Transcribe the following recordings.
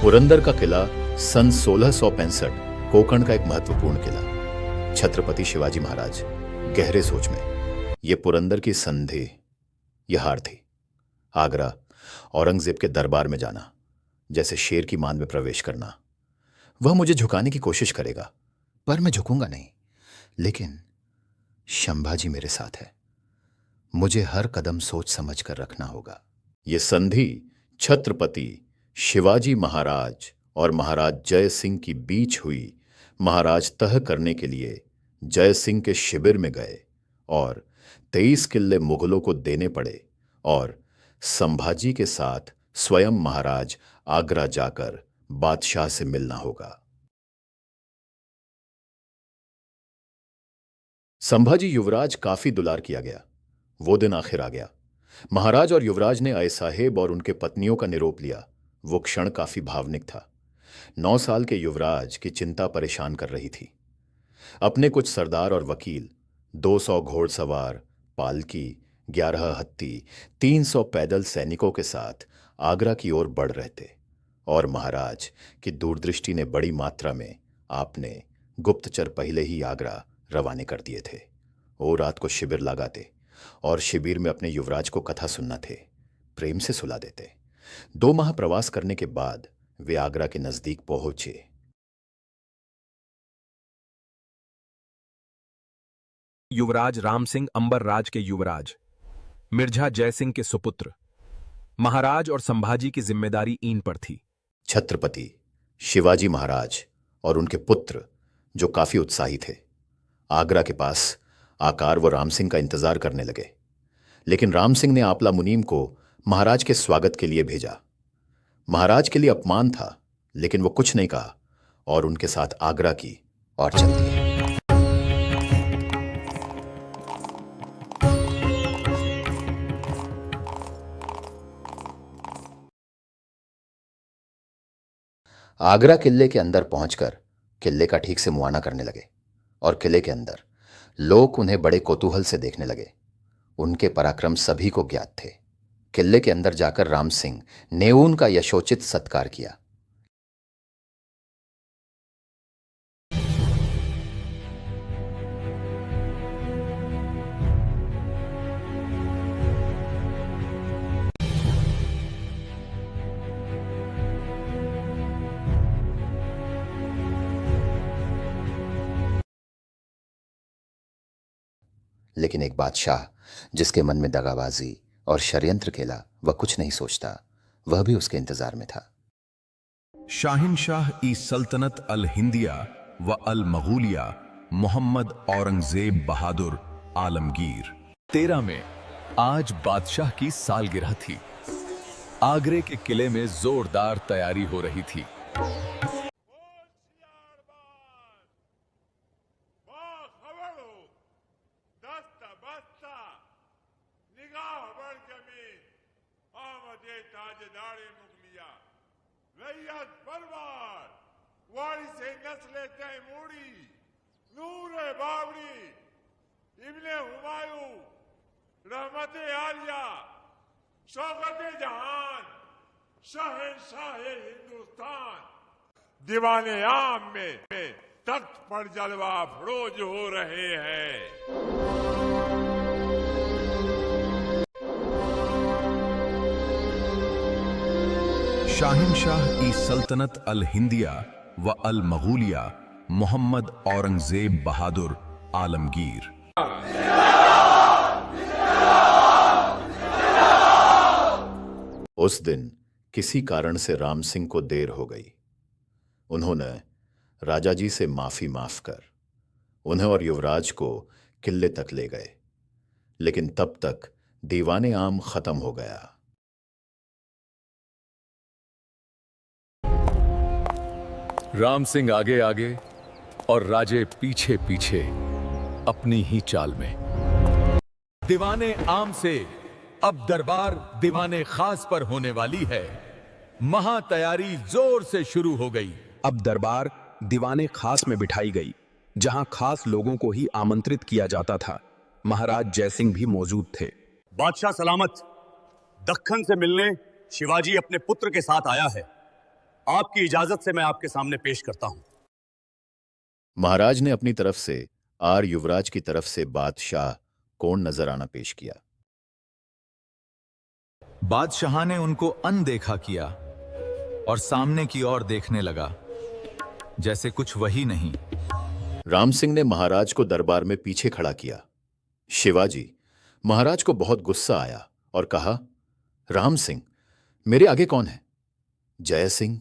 पुरंदर का किला सन 1665 कोंकण का एक महत्वपूर्ण किला। छत्रपति शिवाजी महाराज गहरे सोच में ये पुरंदर की संधि, यह हार थी। आगरा, औरंगजेब के दरबार में जाना जैसे शेर की मान में प्रवेश करना। वह मुझे झुकाने की कोशिश करेगा, पर मैं झुकूंगा नहीं। लेकिन संभाजी मेरे साथ है, मुझे हर कदम सोच समझ कर रखना होगा। ये संधि छत्रपति शिवाजी महाराज और महाराज जय सिंह की बीच हुई। महाराज तह करने के लिए जय सिंह के शिविर में गए और 23 किले मुगलों को देने पड़े और संभाजी के साथ स्वयं महाराज आगरा जाकर बादशाह से मिलना होगा। संभाजी युवराज काफी दुलार किया गया। वो दिन आखिर आ गया। महाराज और युवराज ने आए साहेब और उनके पत्नियों का निरोप लिया। वो क्षण काफी भावनिक था। 9 साल के युवराज की चिंता परेशान कर रही थी। अपने कुछ सरदार और वकील, 200 घोड़सवार, पालकी, 11 हत्ती, 300 पैदल सैनिकों के साथ आगरा की ओर बढ़ रहे थे और महाराज की दूरदृष्टि ने बड़ी मात्रा में आपने गुप्तचर पहले ही आगरा रवाने कर दिए थे। वो रात को शिविर लगाते और शिविर में अपने युवराज को कथा सुनना थे, प्रेम से सुला देते। 2 माह प्रवास करने के बाद वे आगरा के नजदीक पहुंचे। युवराज राम सिंह अंबर राज के युवराज, मिर्जा जय सिंह के सुपुत्र। महाराज और संभाजी की जिम्मेदारी इन पर थी। छत्रपति शिवाजी महाराज और उनके पुत्र, जो काफी उत्साही थे, आगरा के पास आकर वो राम सिंह का इंतजार करने लगे। लेकिन राम सिंह ने आपला मुनीम को महाराज के स्वागत के लिए भेजा। महाराज के लिए अपमान था, लेकिन वो कुछ नहीं कहा और उनके साथ आगरा की ओर चल दिए। आगरा किले के अंदर पहुंचकर किले का ठीक से मुआयना करने लगे और किले के अंदर लोग उन्हें बड़े कौतूहल से देखने लगे। उनके पराक्रम सभी को ज्ञात थे। किले के अंदर जाकर राम सिंह ने उनका यशोचित सत्कार किया। लेकिन एक बादशाह जिसके मन में दगाबाजी और षड्यंत्र खेला, वह कुछ नहीं सोचता। वह भी उसके इंतजार में था। शाहिनशाह ई सल्तनत अल हिंदिया व अल मगूलिया मोहम्मद औरंगजेब बहादुर आलमगीर 13 में आज बादशाह की सालगिरह थी। आगरे के किले में जोरदार तैयारी हो रही थी। हिंदुस्तान दीवाने आम में तख्त पर जलवा फरोज हो रहे हैं। शाहिनशाह ई सल्तनत अल हिंदिया व अल मगूलिया मोहम्मद औरंगजेब बहादुर आलमगीर। उस दिन किसी कारण से राम सिंह को देर हो गई। उन्होंने राजा जी से माफी माफ कर उन्हें और युवराज को किले तक ले गए। लेकिन तब तक दीवाने आम खत्म हो गया। राम सिंह आगे आगे और राजे पीछे पीछे अपनी ही चाल में। दीवाने आम से अब दरबार दीवाने खास पर होने वाली है। महा तैयारी जोर से शुरू हो गई। अब दरबार दीवाने खास में बिठाई गई, जहां खास लोगों को ही आमंत्रित किया जाता था। महाराज जयसिंह भी मौजूद थे। बादशाह सलामत, दक्खन से मिलने शिवाजी अपने पुत्र के साथ आया है। आपकी इजाजत से मैं आपके सामने पेश करता हूं। महाराज ने अपनी तरफ से आर युवराज की तरफ से बादशाह कौन नजर आना पेश किया। बादशाह ने उनको अनदेखा किया और सामने की ओर देखने लगा, जैसे कुछ वही नहीं। राम सिंह ने महाराज को दरबार में पीछे खड़ा किया। शिवाजी, महाराज को बहुत गुस्सा आया और कहा, राम सिंह मेरे आगे कौन है? जय सिंह,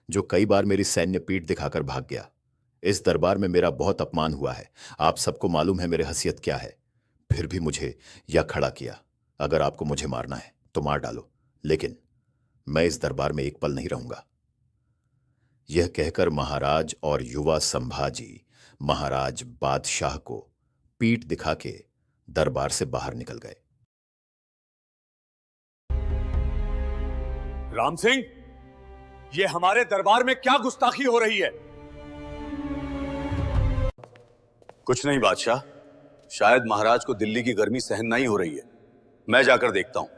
जो कई बार मेरी सैन्य पीठ दिखाकर भाग गया। इस दरबार में मेरा बहुत अपमान हुआ है। आप सबको मालूम है मेरी हैसियत क्या है, फिर भी मुझे यह खड़ा किया। अगर आपको मुझे मारना है तो मार डालो, लेकिन मैं इस दरबार में एक पल नहीं रहूंगा। यह कहकर महाराज और युवा संभाजी महाराज बादशाह को पीठ दिखा के दरबार से बाहर निकल गए। राम सिंह, ये हमारे दरबार में क्या गुस्ताखी हो रही है? कुछ नहीं बादशाह, शायद महाराज को दिल्ली की गर्मी सहन नहीं हो रही है। मैं जाकर देखता हूं।